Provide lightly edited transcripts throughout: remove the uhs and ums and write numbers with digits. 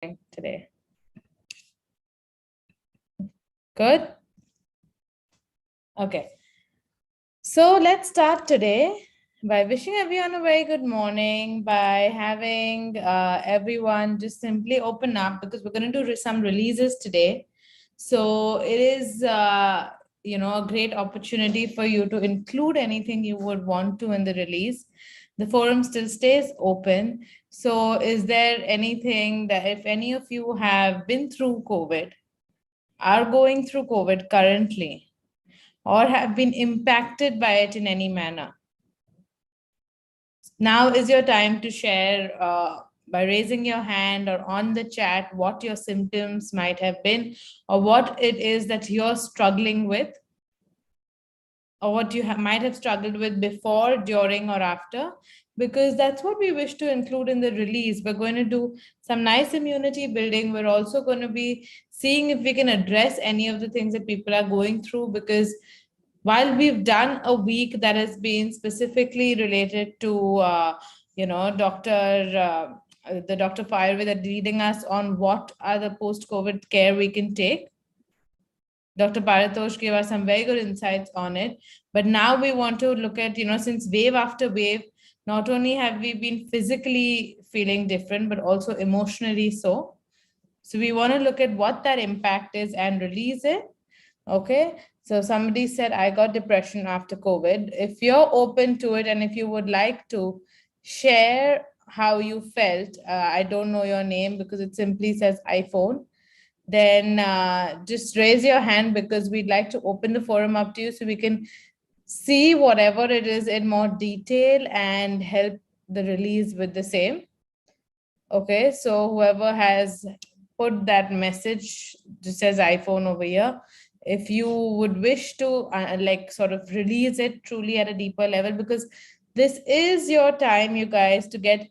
today? Good? Okay. So let's start today by wishing everyone a very good morning, by having everyone just simply open up because we're going to do some releases today. So it is, a great opportunity for you to include anything you would want to in the release. The forum still stays open. So is there anything that if any of you have been through COVID, are going through COVID currently, or have been impacted by it in any manner? Now is your time to share by raising your hand or on the chat what your symptoms might have been, or what it is that you're struggling with, or what you might have struggled with before, during, or after, because that's what we wish to include in the release. We're going to do some nice immunity building. We're also going to be seeing if we can address any of the things that people are going through, because while we've done a week that has been specifically related to, the Dr. Fireway that leading us on what are the post-COVID care we can take. Dr. Paratosh gave us some very good insights on it. But now we want to look at, since wave after wave, not only have we been physically feeling different, but also emotionally so. So we want to look at what that impact is and release it. Okay. So somebody said, I got depression after COVID. If you're open to it and if you would like to share how you felt, I don't know your name because it simply says iPhone, then just raise your hand, because we'd like to open the forum up to you so we can see whatever it is in more detail and help the release with the same. Okay, so whoever has put that message just says iPhone over here, if you would wish to sort of release it truly at a deeper level, because this is your time, you guys, to get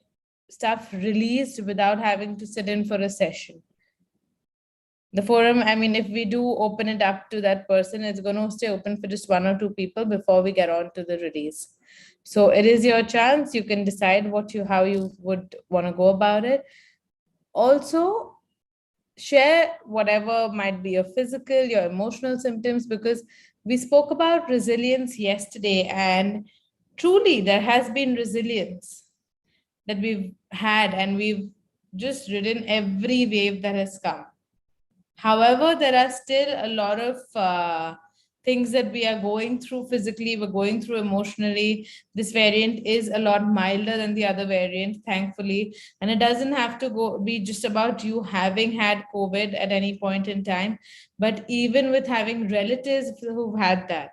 stuff released without having to sit in for a session. The forum, I mean, if we do open it up to that person, it's going to stay open for just 1 or 2 people before we get on to the release. So it is your chance. You can decide how you would want to go about it. Also, share whatever might be your physical, your emotional symptoms, because we spoke about resilience yesterday, and truly there has been resilience that we've had, and we've just ridden every wave that has come. However, there are still a lot of things that we are going through physically, we're going through emotionally. This variant is a lot milder than the other variant, thankfully. And it doesn't have to be just about you having had COVID at any point in time, but even with having relatives who've had that.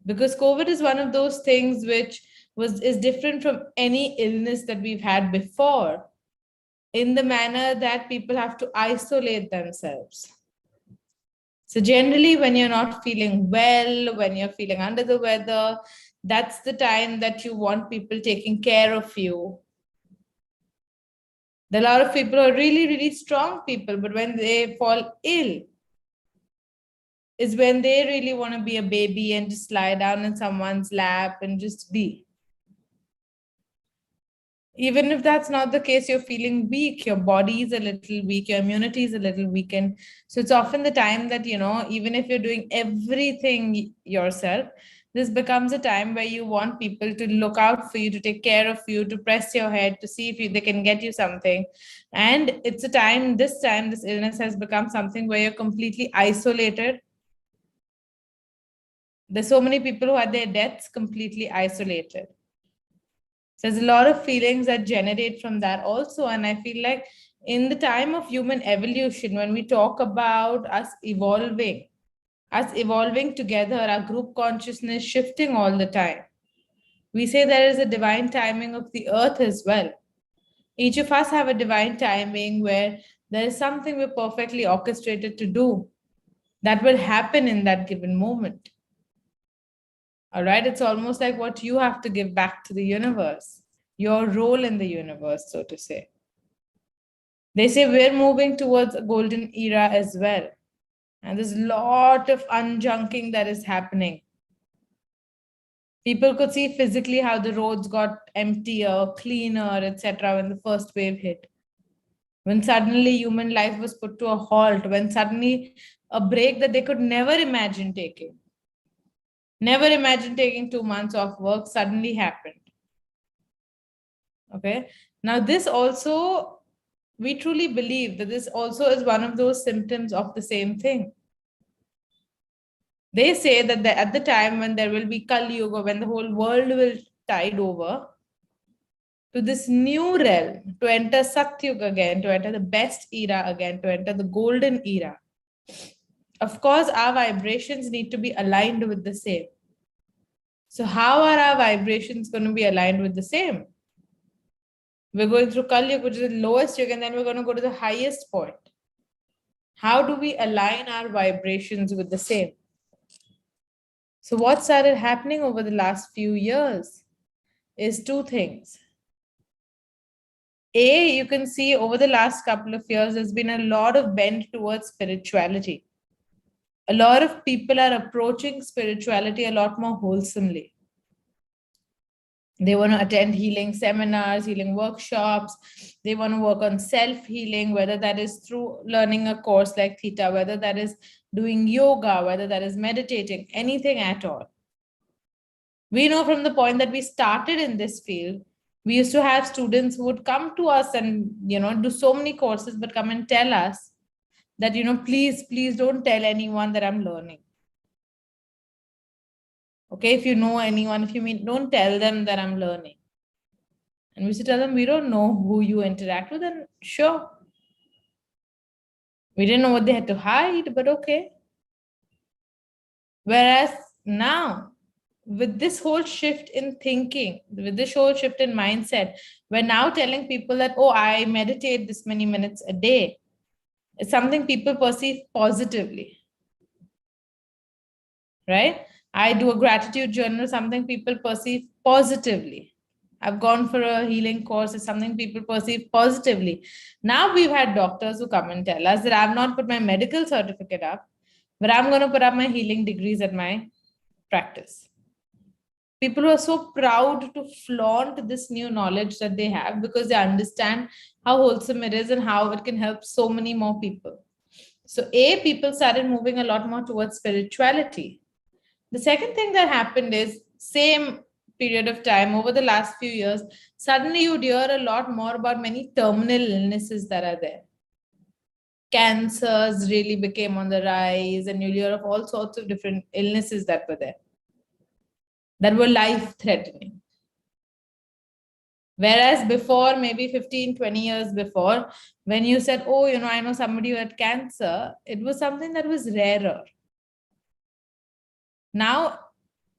Because COVID is one of those things which is different from any illness that we've had before, in the manner that people have to isolate themselves. So generally, when you're not feeling well, when you're feeling under the weather, that's the time that you want people taking care of you. A lot of people are really, really strong people, but when they fall ill, is when they really want to be a baby and just lie down in someone's lap and just be. Even if that's not the case, you're feeling weak, your body is a little weak, your immunity is a little weakened. So it's often the time that, even if you're doing everything yourself, this becomes a time where you want people to look out for you, to take care of you, to press your head, to see if they can get you something. And it's a time, this illness has become something where you're completely isolated. There's so many people who had their deaths completely isolated. There's a lot of feelings that generate from that also. And I feel like in the time of human evolution, when we talk about us evolving together, our group consciousness shifting all the time, we say there is a divine timing of the earth as well. Each of us have a divine timing where there is something we're perfectly orchestrated to do that will happen in that given moment. All right, it's almost like what you have to give back to the universe, your role in the universe, so to say. They say we're moving towards a golden era as well. And there's a lot of unjunking that is happening. People could see physically how the roads got emptier, cleaner, etc. when the first wave hit. when suddenly human life was put to a halt, when suddenly a break that they could never imagine taking, never imagine taking 2 months off work suddenly happened. Okay. Now, this also, we truly believe that this also is one of those symptoms of the same thing. They say that at the time when there will be Kali Yuga, when the whole world will tide over to this new realm, to enter Satyuga again, to enter the best era again, to enter the golden era. Of course, our vibrations need to be aligned with the same. So, how are our vibrations going to be aligned with the same? We're going through Kali Yuga, which is the lowest yuga, and then we're going to go to the highest point. How do we align our vibrations with the same? So, what started happening over the last few years is two things. A, you can see over the last couple of years, there's been a lot of bend towards spirituality. A lot of people are approaching spirituality a lot more wholesomely. They want to attend healing seminars, healing workshops. They want to work on self-healing, whether that is through learning a course like Theta, whether that is doing yoga, whether that is meditating, anything at all. We know from the point that we started in this field, we used to have students who would come to us and, do so many courses, but come and tell us that, please don't tell anyone that I'm learning. Okay, if you know anyone, if you meet, don't tell them that I'm learning. And we used to tell them, we don't know who you interact with, and sure. We didn't know what they had to hide, but okay. Whereas now, with this whole shift in thinking, with this whole shift in mindset, we're now telling people that, oh, I meditate this many minutes a day. It's something people perceive positively, right? I do a gratitude journal, something people perceive positively. I've gone for a healing course, it's something people perceive positively. Now we've had doctors who come and tell us that I've not put my medical certificate up, but I'm going to put up my healing degrees at my practice. People who are so proud to flaunt this new knowledge that they have because they understand how wholesome it is and how it can help so many more people. So, people started moving a lot more towards spirituality. The second thing that happened is, same period of time over the last few years, suddenly you'd hear a lot more about many terminal illnesses that are there. Cancers really became on the rise, and you'll hear of all sorts of different illnesses that were there, that were life threatening. Whereas before, maybe 15, 20 years before, when you said, oh, I know somebody who had cancer, it was something that was rarer. Now,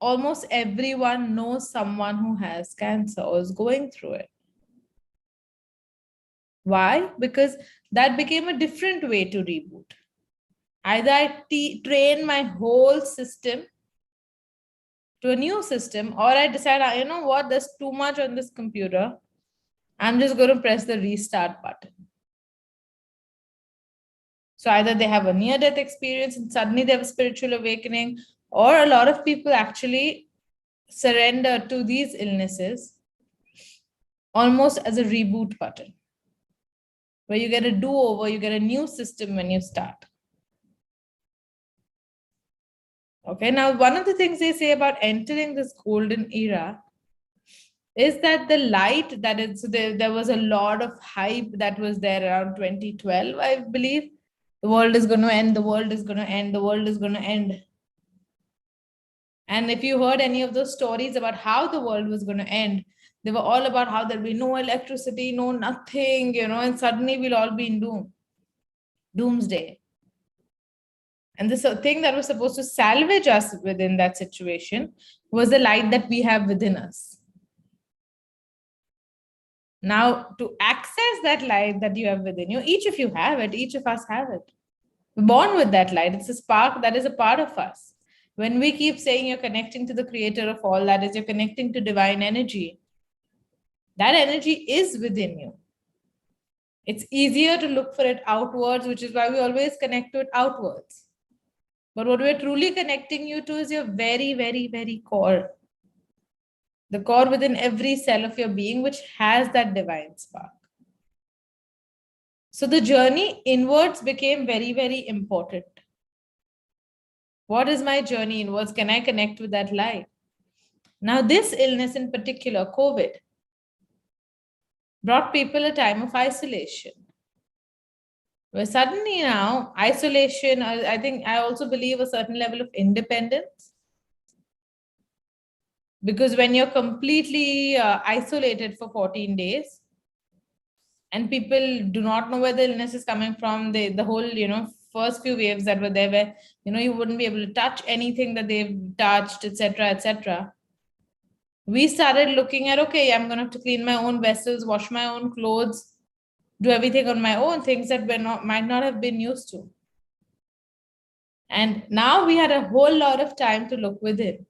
almost everyone knows someone who has cancer or is going through it. Why? Because that became a different way to reboot. Either I train my whole system to a new system, or I decide, you know what, there's too much on this computer. I'm just going to press the restart button. So either they have a near-death experience and suddenly they have a spiritual awakening, or a lot of people actually surrender to these illnesses almost as a reboot button, where you get a do-over, you get a new system when you start. Okay, now one of the things they say about entering this golden era is that the light that is, so there was a lot of hype that was there around 2012, I believe. The world is going to end, the world is going to end, the world is going to end. And if you heard any of those stories about how the world was going to end, they were all about how there'll be no electricity, no nothing, and suddenly we'll all be in doomsday. And this thing that was supposed to salvage us within that situation was the light that we have within us. Now, to access that light that you have within you, each of you have it, each of us have it. We're born with that light. It's a spark that is a part of us. When we keep saying you're connecting to the creator of all, that is, you're connecting to divine energy, that energy is within you. It's easier to look for it outwards, which is why we always connect to it outwards. But what we're truly connecting you to is your very, very, very core. The core within every cell of your being, which has that divine spark. So the journey inwards became very, very important. What is my journey inwards? Can I connect with that light? Now, this illness in particular, COVID, brought people a time of isolation. Where suddenly now, isolation, I think I also believe a certain level of independence. Because when you're completely isolated for 14 days, and people do not know where the illness is coming from, the whole, first few waves that were there, where, you wouldn't be able to touch anything that they've touched, etc., etc. We started looking at, okay, I'm going to have to clean my own vessels, wash my own clothes, do everything on my own, things that might not have been used to. And now we had a whole lot of time to look within.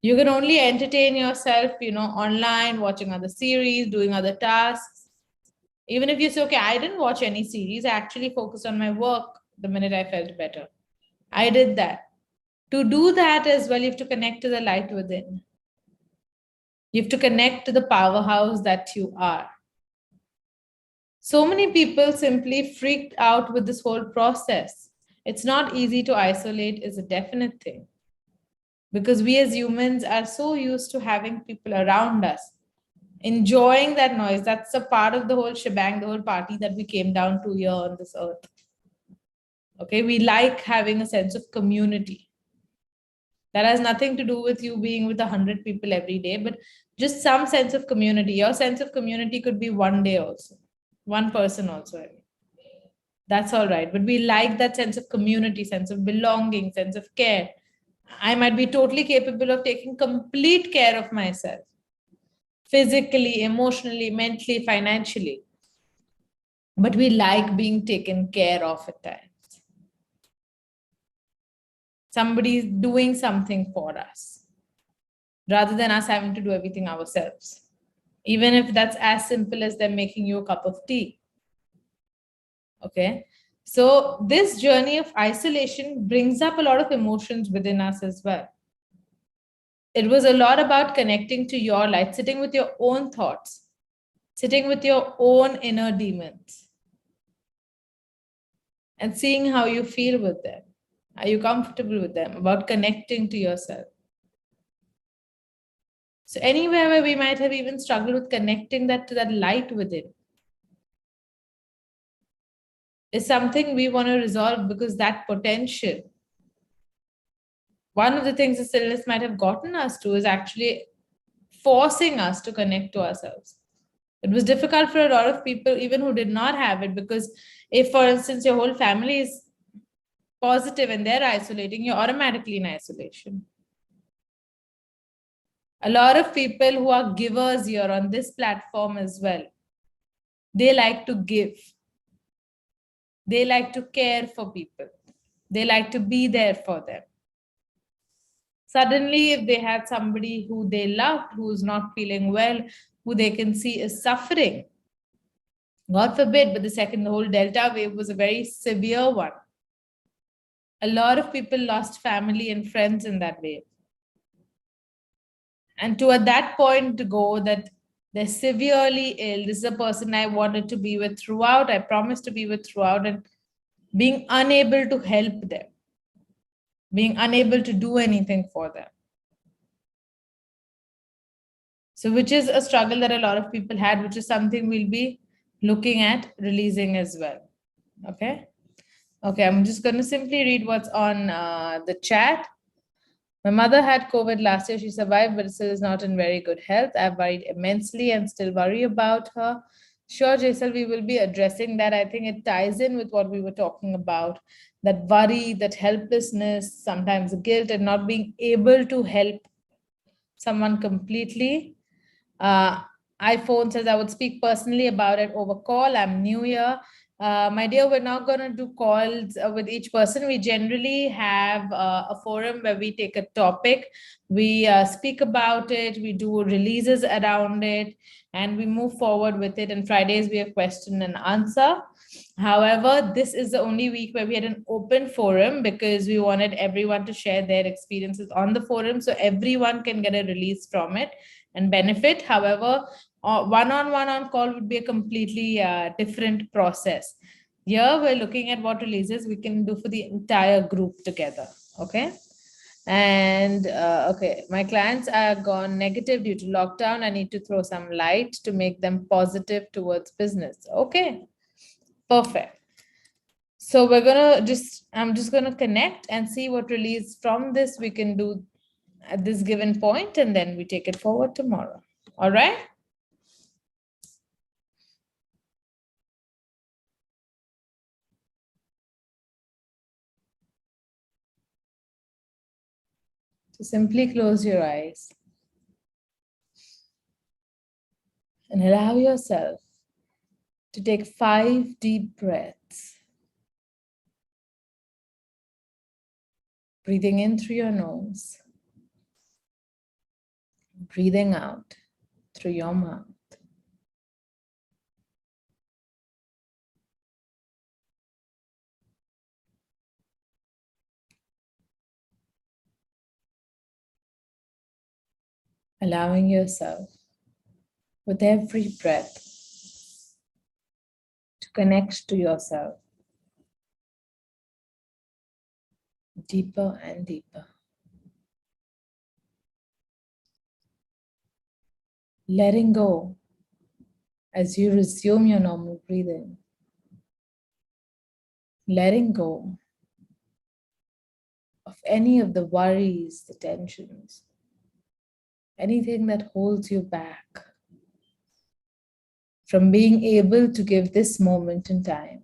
You can only entertain yourself, online, watching other series, doing other tasks. Even if you say, okay, I didn't watch any series, I actually focused on my work the minute I felt better. I did that. To do that as well, you have to connect to the light within. You have to connect to the powerhouse that you are. So many people simply freaked out with this whole process. It's not easy to isolate, is a definite thing. Because we as humans are so used to having people around us, enjoying that noise. That's a part of the whole shebang, the whole party that we came down to here on this earth. Okay, we like having a sense of community. That has nothing to do with you being with 100 people every day, but just some sense of community. Your sense of community could be one day also, one person also. That's all right. But we like that sense of community, sense of belonging, sense of care. I might be totally capable of taking complete care of myself, physically, emotionally, mentally, financially. But we like being taken care of at times. Somebody's doing something for us, rather than us having to do everything ourselves. Even if that's as simple as them making you a cup of tea. Okay. So this journey of isolation brings up a lot of emotions within us as well. It was a lot about connecting to your light, sitting with your own thoughts, sitting with your own inner demons, and seeing how you feel with them. Are you comfortable with them? About connecting to yourself. So anywhere where we might have even struggled with connecting that to that light within is something we want to resolve, because that potential, one of the things the stillness might have gotten us to is actually forcing us to connect to ourselves. It was difficult for a lot of people, even who did not have it, because if, for instance, your whole family is positive and they're isolating, you're automatically in isolation. A lot of people who are givers here on this platform as well, they like to give. They like to care for people. They like to be there for them. Suddenly, if they had somebody who they loved, who's not feeling well, who they can see is suffering, God forbid, but the whole Delta wave was a very severe one. A lot of people lost family and friends in that wave. And to at that point to go that they're severely ill, this is a person I wanted to be with throughout, I promised to be with throughout, and being unable to help them, being unable to do anything for them. So which is a struggle that a lot of people had, which is something we'll be looking at releasing as well. Okay. Okay, I'm just going to simply read what's on the chat. My mother had COVID last year. She survived, but still is not in very good health. I've worried immensely and still worry about her. Sure, Jaisal, we will be addressing that. I think it ties in with what we were talking about, that worry, that helplessness, sometimes guilt, and not being able to help someone completely. iPhone says, I would speak personally about it over call. I'm new here. My dear, we're not going to do calls with each person. We generally have a forum where we take a topic, we speak about it, we do releases around it, and we move forward with it. And Fridays, we have question and answer. However, this is the only week where we had an open forum because we wanted everyone to share their experiences on the forum so everyone can get a release from it and benefit. However, One-on-one on call would be a completely different process. Here we're looking at what releases we can do for the entire group together. Okay. And okay, my clients are gone negative due to lockdown. I need to throw some light to make them positive towards business. Okay, perfect. So I'm just gonna connect and see what release from this we can do at this given point, and then we take it forward tomorrow. All right. So simply close your eyes and allow yourself to take 5 deep breaths, breathing in through your nose, breathing out through your mouth. Allowing yourself with every breath to connect to yourself deeper and deeper. Letting go as you resume your normal breathing. Letting go of any of the worries, the tensions, anything that holds you back from being able to give this moment in time,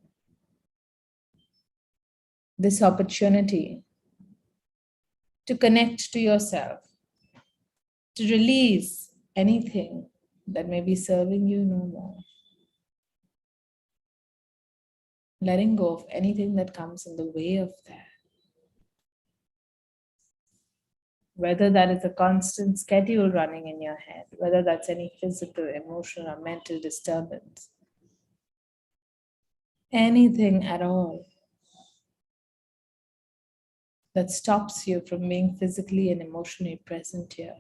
this opportunity to connect to yourself, to release anything that may be serving you no more. Letting go of anything that comes in the way of that. Whether that is a constant schedule running in your head, whether that's any physical, emotional, or mental disturbance, anything at all that stops you from being physically and emotionally present here.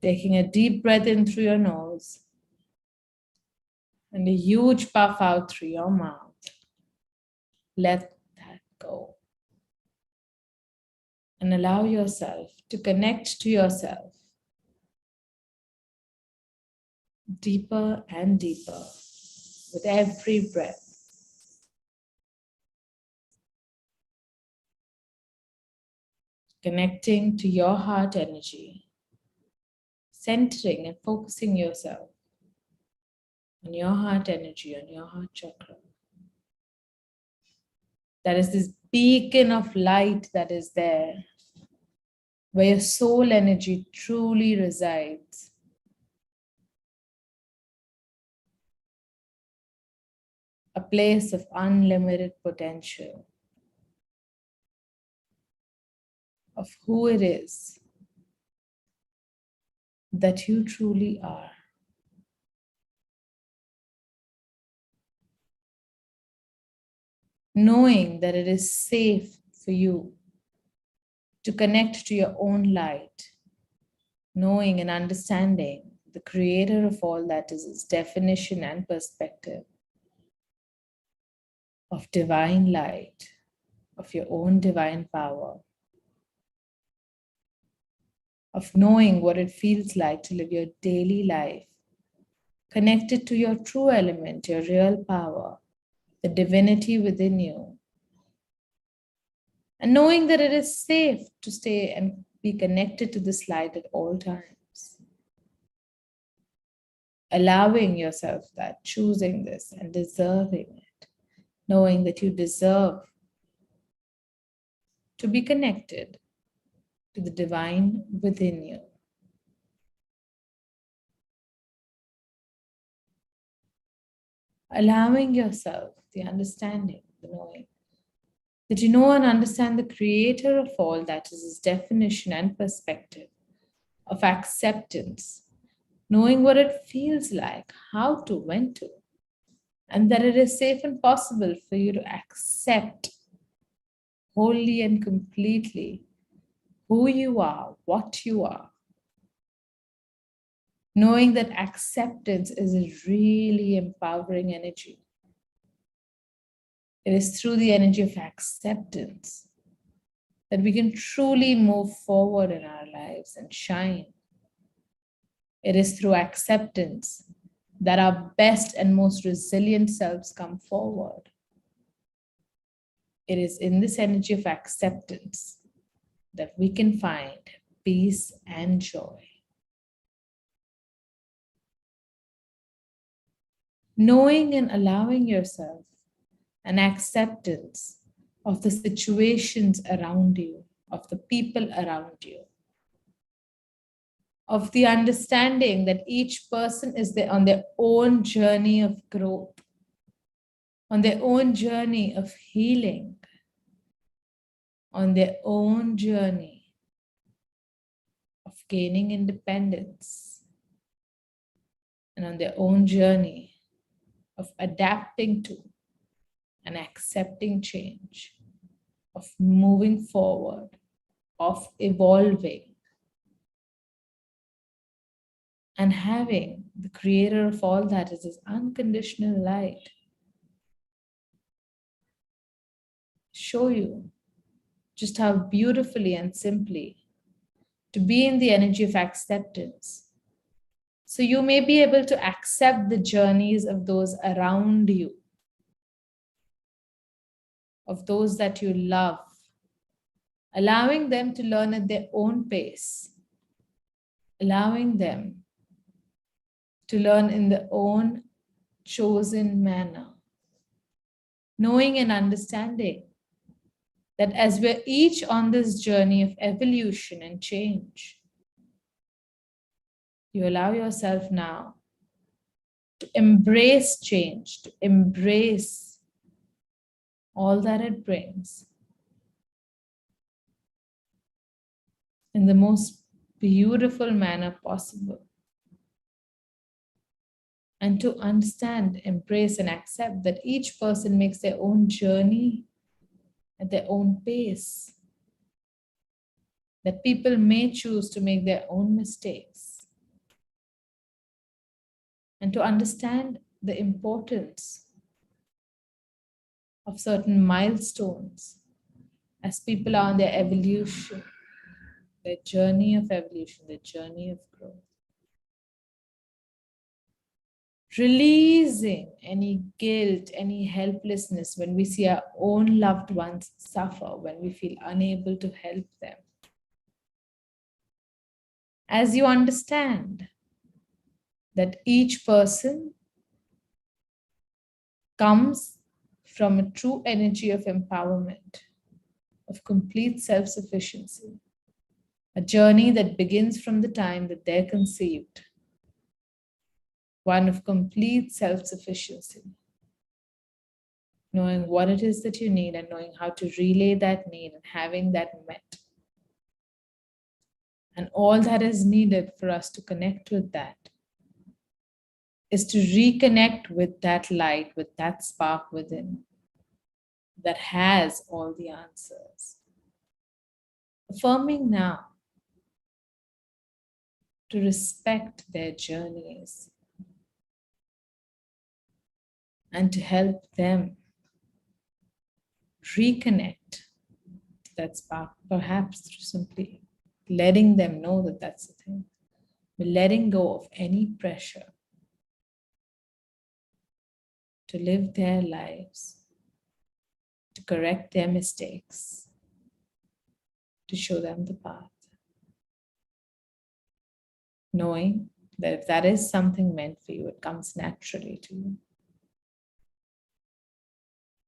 Taking a deep breath in through your nose and a huge puff out through your mouth. Let that go. And allow yourself to connect to yourself deeper and deeper with every breath. Connecting to your heart energy, centering and focusing yourself on your heart energy, on your heart chakra. That is this beacon of light that is there, where your soul energy truly resides. A place of unlimited potential of who it is that you truly are. Knowing that it is safe for you to connect to your own light, knowing and understanding the creator of all that is its definition and perspective of divine light, of your own divine power, of knowing what it feels like to live your daily life connected to your true element, your real power, the divinity within you, and knowing that it is safe to stay and be connected to this light at all times. Allowing yourself that, choosing this and deserving it, knowing that you deserve to be connected to the divine within you. Allowing yourself the understanding, the knowing that you know and understand the creator of all that is his definition and perspective of acceptance, knowing what it feels like, how to, when to, and that it is safe and possible for you to accept wholly and completely who you are, what you are, Knowing that acceptance is a really empowering energy. It is through the energy of acceptance that we can truly move forward in our lives and shine. It is through acceptance that our best and most resilient selves come forward. It is in this energy of acceptance that we can find peace and joy. Knowing and allowing yourself an acceptance of the situations around you, of the people around you, of the understanding that each person is on their own journey of growth, on their own journey of healing, on their own journey of gaining independence, and on their own journey of adapting to and accepting change, of moving forward, of evolving, and having the creator of all that is this unconditional light show you just how beautifully and simply to be in the energy of acceptance. So you may be able to accept the journeys of those around you, of those that you love, allowing them to learn at their own pace, allowing them to learn in their own chosen manner, knowing and understanding that as we're each on this journey of evolution and change, you allow yourself now to embrace change, to embrace all that it brings in the most beautiful manner possible. And to understand, embrace, and accept that each person makes their own journey at their own pace. That people may choose to make their own mistakes. And to understand the importance of certain milestones as people are on their evolution, their journey of evolution, their journey of growth. Releasing any guilt, any helplessness when we see our own loved ones suffer, when we feel unable to help them. As you understand that each person comes from a true energy of empowerment, of complete self-sufficiency, a journey that begins from the time that they're conceived, one of complete self-sufficiency, knowing what it is that you need and knowing how to relay that need and having that met. And all that is needed for us to connect with that is to reconnect with that light, with that spark within that has all the answers. Affirming now to respect their journeys and to help them reconnect to that spark, perhaps through simply letting them know that that's the thing. But letting go of any pressure to live their lives, to correct their mistakes, to show them the path. Knowing that if that is something meant for you, it comes naturally to you.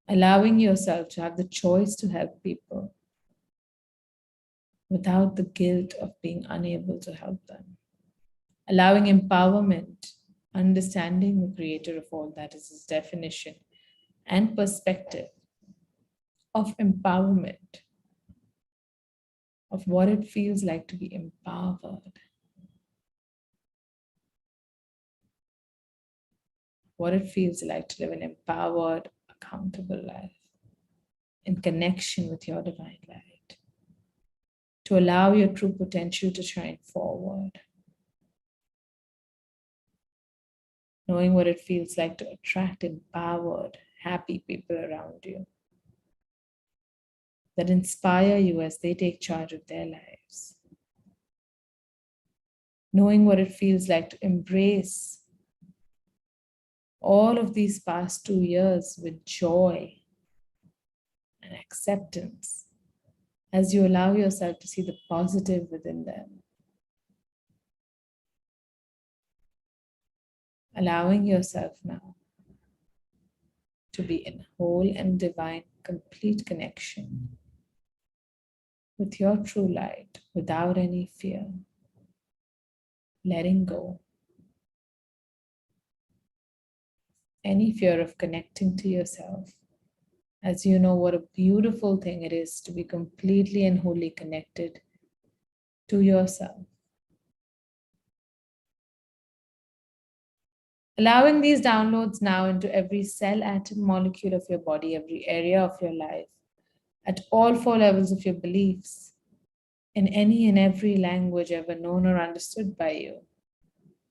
Allowing yourself to have the choice to help people without the guilt of being unable to help them. Allowing empowerment, understanding the creator of all that is his definition and perspective of empowerment, of what it feels like to be empowered, what it feels like to live an empowered, accountable life in connection with your divine light, to allow your true potential to shine forward, knowing what it feels like to attract empowered, happy people around you that inspire you as they take charge of their lives. Knowing what it feels like to embrace all of these past 2 years with joy and acceptance as you allow yourself to see the positive within them. Allowing yourself now to be in whole and divine, complete connection with your true light without any fear. Letting go any fear of connecting to yourself, as you know what a beautiful thing it is to be completely and wholly connected to yourself. Allowing these downloads now into every cell, atom, molecule of your body, every area of your life, at all 4 levels of your beliefs, in any and every language ever known or understood by you,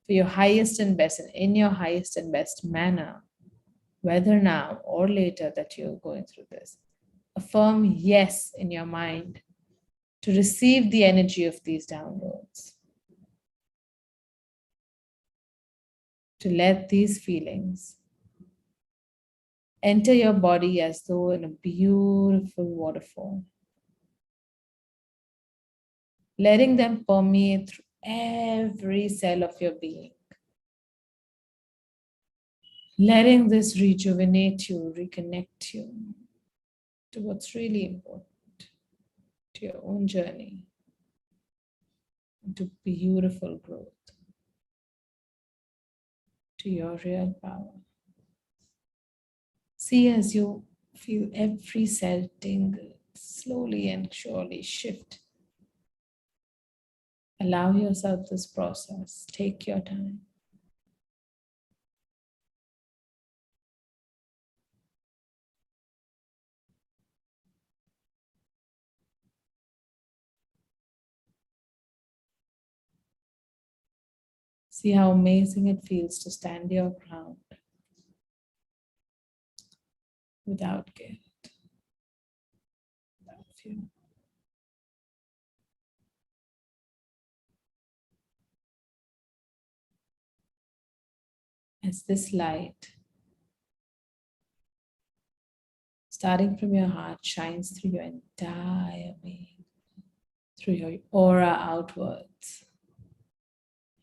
for your highest and best, and in your highest and best manner, whether now or later that you're going through this. Affirm yes in your mind to receive the energy of these downloads, to let these feelings enter your body as though in a beautiful waterfall, letting them permeate through every cell of your being, letting this rejuvenate you, reconnect you to what's really important, to your own journey, and to beautiful growth, to your real power. See as you feel every cell tingle, slowly and surely shift. Allow yourself this process. Take your time. See how amazing it feels to stand your ground without guilt, without fear. As this light, starting from your heart, shines through your entire being, through your aura outwards.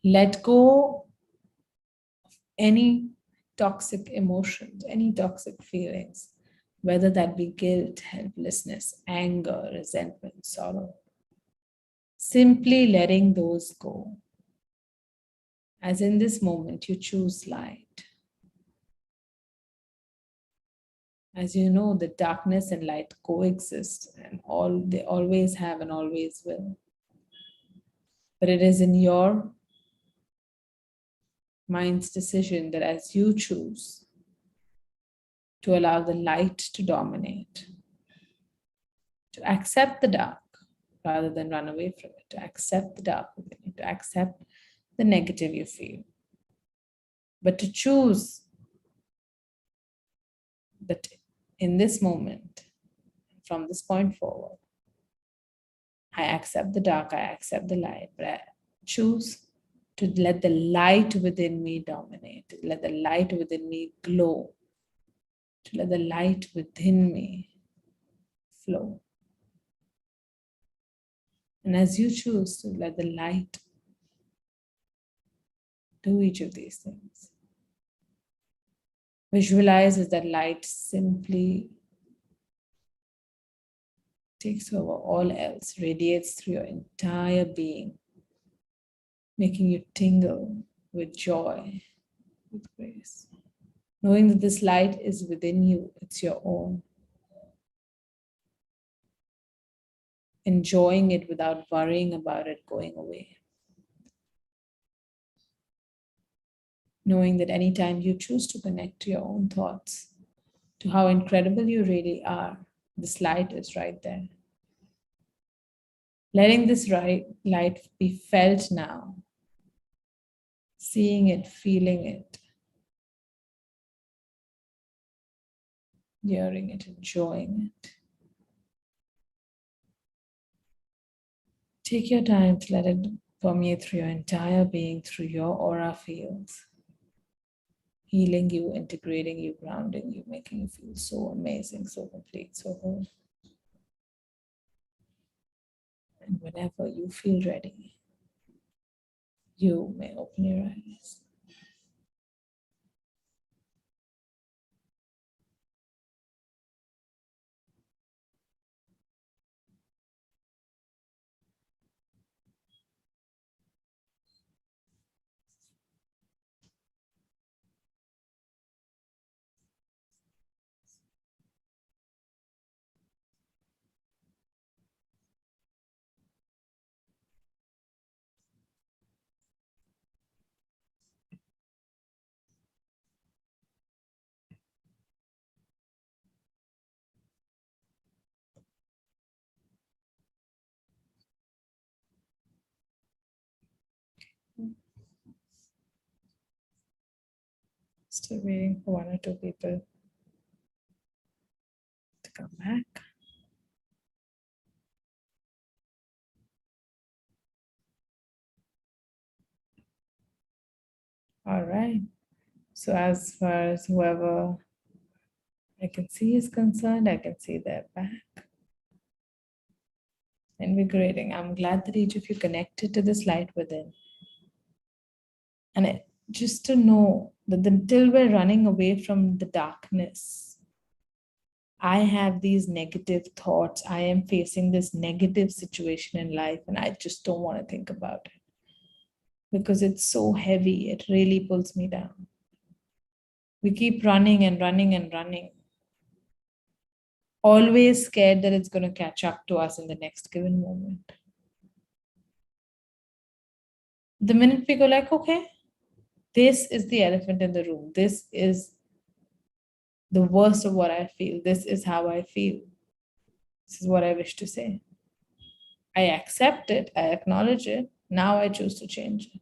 Let go of any toxic emotions, any toxic feelings, whether that be guilt, helplessness, anger, resentment, sorrow. Simply letting those go. As in this moment, you choose light. As you know, the darkness and light coexist, and they always have and always will. But it is in your mind's decision that as you choose to allow the light to dominate, to accept the dark rather than run away from it, to accept the dark within you, to accept the negative you feel, but to choose that in this moment, from this point forward, I accept the dark, I accept the light, but I choose to let the light within me dominate, to let the light within me glow, to let the light within me flow. And as you choose to let the light do each of these things, visualize as that light simply takes over all else, radiates through your entire being, making you tingle with joy, with grace. Knowing that this light is within you, it's your own. Enjoying it without worrying about it going away. Knowing that anytime you choose to connect to your own thoughts, to how incredible you really are, this light is right there. Letting this light be felt now, seeing it, feeling it, hearing it, enjoying it. Take your time to let it permeate through your entire being, through your aura fields, healing you, integrating you, grounding you, making you feel so amazing, so complete, so whole. And whenever you feel ready, you may open your eyes. Still waiting for one or two people to come back. All right. So as far as whoever I can see is concerned, I can see their back. Invigorating. I'm glad that each of you connected to this light within. And just to know that until we're running away from the darkness, I have these negative thoughts. I am facing this negative situation in life, and I just don't want to think about it because it's so heavy. It really pulls me down. We keep running and running and running, always scared that it's going to catch up to us in the next given moment. The minute we go like, okay, this is the elephant in the room. This is the worst of what I feel. This is how I feel. This is what I wish to say. I accept it. I acknowledge it. Now I choose to change it.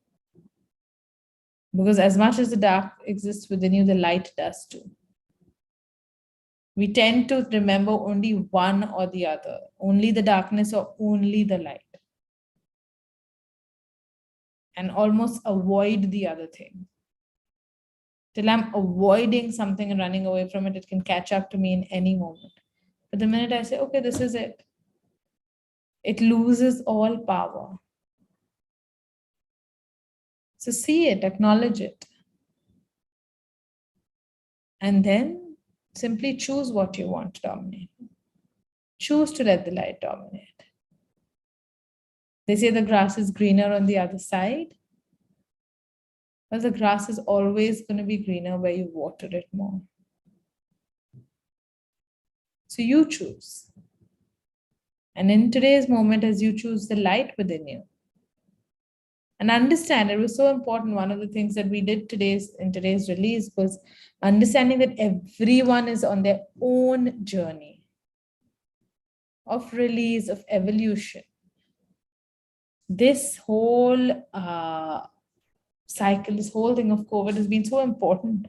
Because as much as the dark exists within you, the light does too. We tend to remember only one or the other, only the darkness or only the light, and almost avoid the other thing. Till I'm avoiding something and running away from it, it can catch up to me in any moment. But the minute I say, okay, this is it, it loses all power. So see it, acknowledge it. And then simply choose what you want to dominate. Choose to let the light dominate. They say the grass is greener on the other side. Well, the grass is always going to be greener where you water it more. So you choose. And in today's moment, as you choose the light within you, and understand, it was so important. One of the things that we did in today's release was understanding that everyone is on their own journey of release, of evolution. This whole cycle, this whole thing of COVID has been so important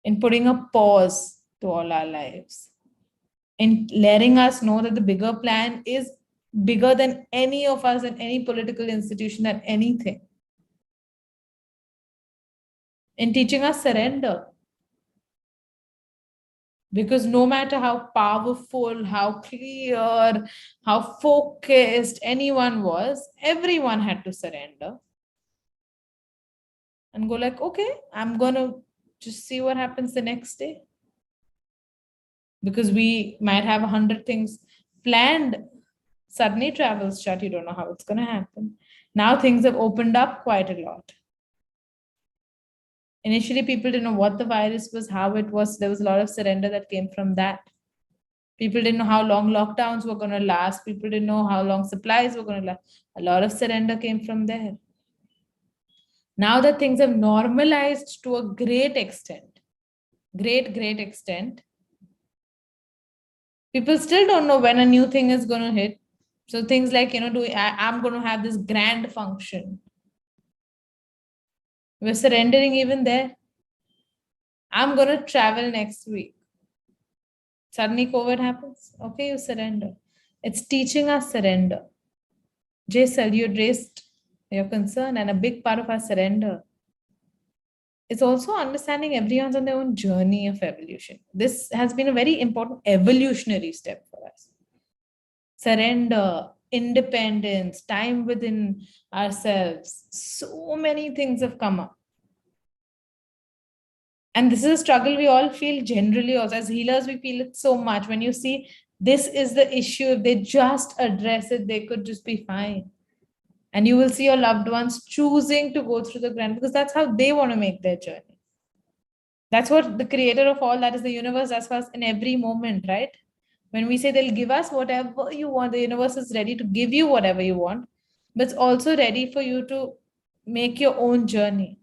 in putting a pause to all our lives, in letting us know that the bigger plan is bigger than any of us and any political institution and anything. In teaching us surrender. Because no matter how powerful, how clear, how focused anyone was, everyone had to surrender and go like, okay, I'm going to just see what happens the next day. Because we might have 100 things planned. Suddenly travel's shut, you don't know how it's going to happen. Now things have opened up quite a lot. Initially, people didn't know what the virus was, how it was. There was a lot of surrender that came from that. People didn't know how long lockdowns were going to last. People didn't know how long supplies were going to last. A lot of surrender came from there. Now that things have normalized to a great extent, great extent, people still don't know when a new thing is going to hit. So things like, I'm going to have this grand function. We're surrendering even there. I'm going to travel next week. Suddenly COVID happens. Okay, you surrender. It's teaching us surrender. Jaisal, you addressed your concern, and a big part of our surrender is also understanding everyone's on their own journey of evolution. This has been a very important evolutionary step for us. Surrender, independence, time within ourselves. So many things have come up. And this is a struggle we all feel generally also. As healers, we feel it so much. When you see this is the issue, if they just address it, they could just be fine. And you will see your loved ones choosing to go through the grind because that's how they want to make their journey. That's what the creator of all that is the universe does for us in every moment, right? When we say they'll give us whatever you want, the universe is ready to give you whatever you want, but it's also ready for you to make your own journey.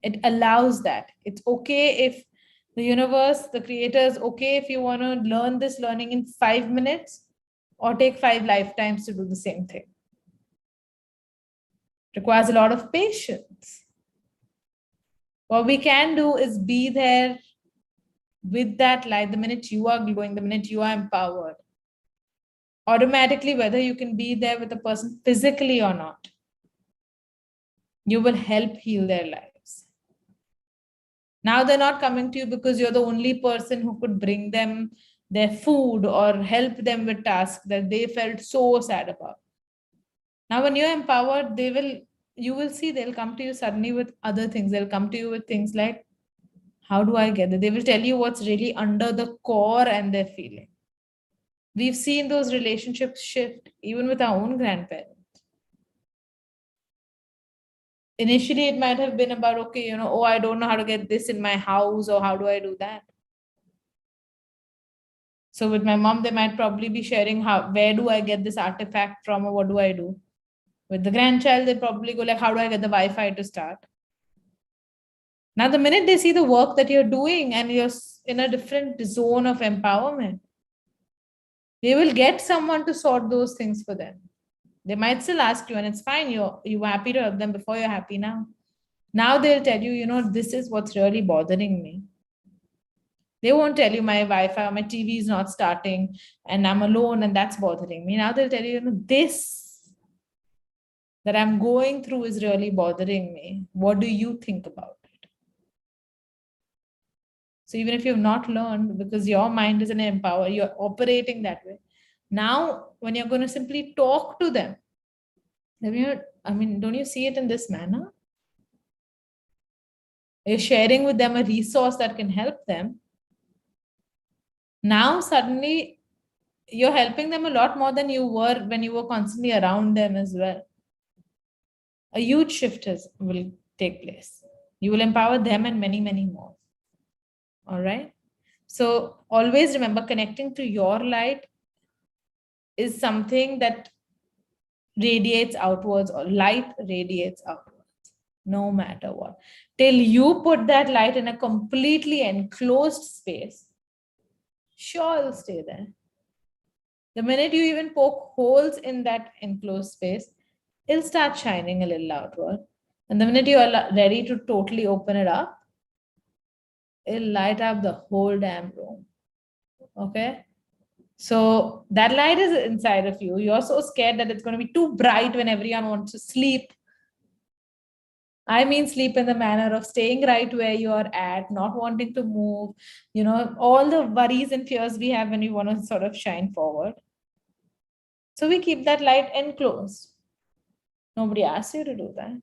It allows that. It's okay if the universe, the creator is okay if you want to learn this learning in 5 minutes or take 5 lifetimes to do the same thing. It requires a lot of patience. What we can do is be there with that light the minute you are glowing, the minute you are empowered. Automatically, whether you can be there with a person physically or not, you will help heal their lives. Now they're not coming to you because you're the only person who could bring them their food or help them with tasks that they felt so sad about. Now, when you're empowered, you will see they'll come to you suddenly with other things. They'll come to you with things like, how do I get it? They will tell you what's really under the core and they're feeling. We've seen those relationships shift even with our own grandparents. Initially, it might have been about, okay, oh, I don't know how to get this in my house, or how do I do that? So with my mom, they might probably be sharing where do I get this artifact from, or what do I do? With the grandchild, they probably go like, how do I get the Wi-Fi to start? Now, the minute they see the work that you're doing and you're in a different zone of empowerment, they will get someone to sort those things for them. They might still ask you, and it's fine. You're happy to help them before you're happy now. Now they'll tell you, this is what's really bothering me. They won't tell you my Wi-Fi or my TV is not starting and I'm alone and that's bothering me. Now they'll tell you, this that I'm going through is really bothering me. What do you think about it? So even if you've not learned, because your mind is an empower, you're operating that way. Now, when you're going to simply talk to them, don't you see it in this manner? You're sharing with them a resource that can help them. Now, suddenly, you're helping them a lot more than you were when you were constantly around them as well. A huge shift will take place. You will empower them and many, many more. All right. So always remember, connecting to your light is something that radiates outwards, or light radiates outwards, no matter what. Till you put that light in a completely enclosed space, sure, it'll stay there. The minute you even poke holes in that enclosed space, it'll start shining a little outward. And the minute you are ready to totally open it up, it'll light up the whole damn room. Okay? So that light is inside of you. You're so scared that it's going to be too bright when everyone wants to sleep. I mean, sleep in the manner of staying right where you're at, not wanting to move, all the worries and fears we have when we want to sort of shine forward. So we keep that light enclosed. Nobody asks you to do that.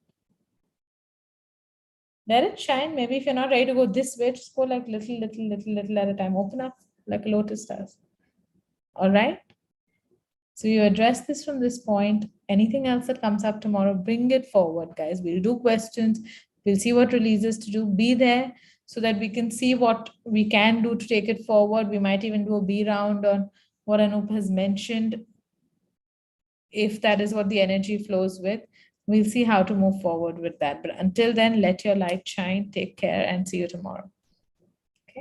Let it shine. Maybe if you're not ready to go this way, just go like little at a time. Open up like a lotus does. All right. So you address this from this point. Anything else that comes up tomorrow, bring it forward, guys. We'll do questions. We'll see what releases to do. Be there so that we can see what we can do to take it forward. We might even do a B round on what Anup has mentioned. If that is what the energy flows with, we'll see how to move forward with that. But until then, let your light shine. Take care and see you tomorrow.